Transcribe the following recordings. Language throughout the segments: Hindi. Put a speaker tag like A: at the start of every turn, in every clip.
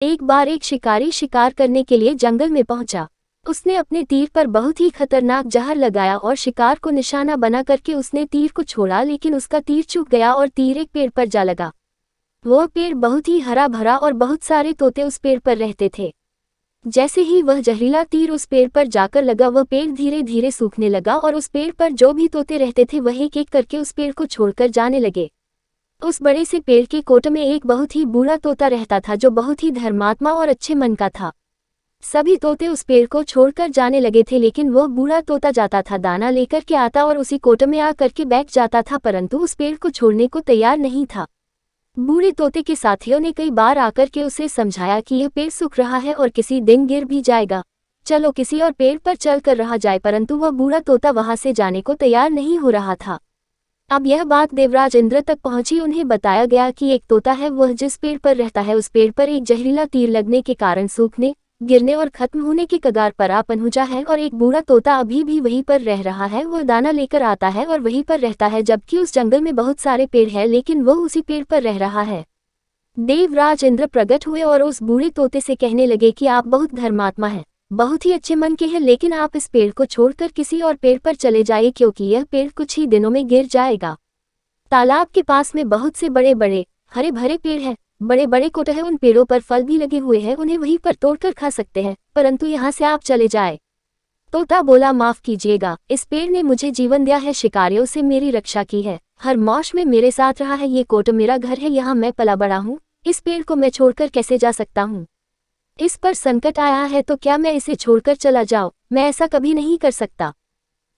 A: एक बार एक शिकारी शिकार करने के लिए जंगल में पहुंचा। उसने अपने तीर पर बहुत ही खतरनाक जहर लगाया और शिकार को निशाना बना करके उसने तीर को छोड़ा, लेकिन उसका तीर चूक गया और तीर एक पेड़ पर जा लगा। वह पेड़ बहुत ही हरा भरा और बहुत सारे तोते उस पेड़ पर रहते थे। जैसे ही वह जहरीला तीर उस पेड़ पर जाकर लगा, वह पेड़ धीरे धीरे सूखने लगा और उस पेड़ पर जो भी तोते रहते थे वह एक एक करके उस पेड़ को छोड़कर जाने लगे। उस बड़े से पेड़ के कोट में एक बहुत ही बूढ़ा तोता रहता था जो बहुत ही धर्मात्मा और अच्छे मन का था। सभी तोते उस पेड़ को छोड़कर जाने लगे थे, लेकिन वह बूढ़ा तोता जाता था, दाना लेकर के आता और उसी कोट में आ करके बैठ जाता था, परंतु उस पेड़ को छोड़ने को तैयार नहीं था। बूढ़े तोते के साथियों ने कई बार आकर के उसे समझाया कि यह पेड़ सूख रहा है और किसी दिन गिर भी जाएगा, चलो किसी और पेड़ पर चल कर रहा जाए, परंतु वह बूढ़ा तोता वहां से जाने को तैयार नहीं हो रहा था। अब यह बात देवराज इंद्र तक पहुंची। उन्हें बताया गया कि एक तोता है, वह जिस पेड़ पर रहता है उस पेड़ पर एक जहरीला तीर लगने के कारण सूखने, गिरने और खत्म होने की कगार पर आ पहुंचा है, और एक बूढ़ा तोता अभी भी वहीं पर रह रहा है। वह दाना लेकर आता है और वहीं पर रहता है, जबकि उस जंगल में बहुत सारे पेड़ हैं, लेकिन वह उसी पेड़ पर रह रहा है। देवराज इंद्र प्रकट हुए और उस बूढ़े तोते से कहने लगे कि आप बहुत धर्मात्मा हैं, बहुत ही अच्छे मन के हैं, लेकिन आप इस पेड़ को छोड़कर किसी और पेड़ पर चले जाइए, क्योंकि यह पेड़ कुछ ही दिनों में गिर जाएगा। तालाब के पास में बहुत से बड़े बड़े हरे भरे पेड़ हैं, बड़े बड़े कोट हैं, उन पेड़ों पर फल भी लगे हुए हैं, उन्हें वहीं पर तोड़कर खा सकते हैं, परंतु यहाँ से आप चले जाए। तोता बोला, माफ कीजिएगा, इस पेड़ ने मुझे जीवन दिया है, शिकारियों से मेरी रक्षा की है, हर मौसम में मेरे साथ रहा है, ये कोट मेरा घर है, यहाँ मैं पला बड़ा हूँ, इस पेड़ को मैं छोड़कर कैसे जा सकता हूँ? इस पर संकट आया है तो क्या मैं इसे छोड़कर चला जाऊं? मैं ऐसा कभी नहीं कर सकता।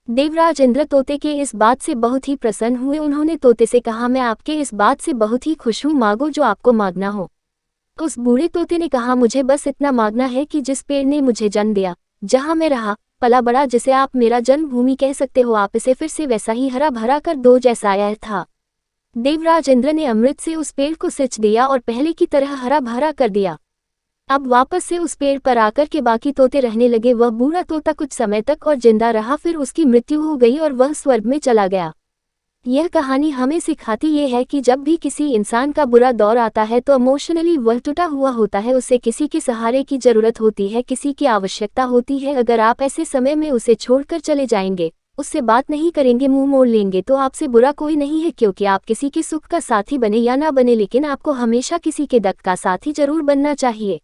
A: देवराज इंद्र तोते के इस बात से बहुत ही प्रसन्न हुए। उन्होंने तोते से कहा, मैं आपके इस बात से बहुत ही खुश हूँ, मांगो जो आपको मांगना हो। उस बूढ़े तोते ने कहा, मुझे बस इतना मांगना है कि जिस पेड़ ने मुझे जन्म दिया, जहाँ मैं रहा पला बड़ा, जिसे आप मेरा जन्मभूमि कह सकते हो, आप इसे फिर से वैसा ही हरा भरा कर दो जैसा यह था। देवराज इंद्र ने अमृत से उस पेड़ को सिंच दिया और पहले की तरह हरा भरा कर दिया। अब वापस से उस पेड़ पर आकर के बाकी तोते रहने लगे। वह बूढ़ा तोता कुछ समय तक और जिंदा रहा, फिर उसकी मृत्यु हो गई और वह स्वर्ग में चला गया। यह कहानी हमें सिखाती ये है कि जब भी किसी इंसान का बुरा दौर आता है तो इमोशनली वह टूटा हुआ होता है, उसे किसी के सहारे की जरूरत होती है, किसी की आवश्यकता होती है। अगर आप ऐसे समय में उसे छोड़कर चले जाएंगे, उससे बात नहीं करेंगे, मुंह मोड़ लेंगे, तो आपसे बुरा कोई नहीं है, क्योंकि आप किसी के सुख का साथी बने या ना बने, लेकिन आपको हमेशा किसी के दुख का साथी जरूर बनना चाहिए।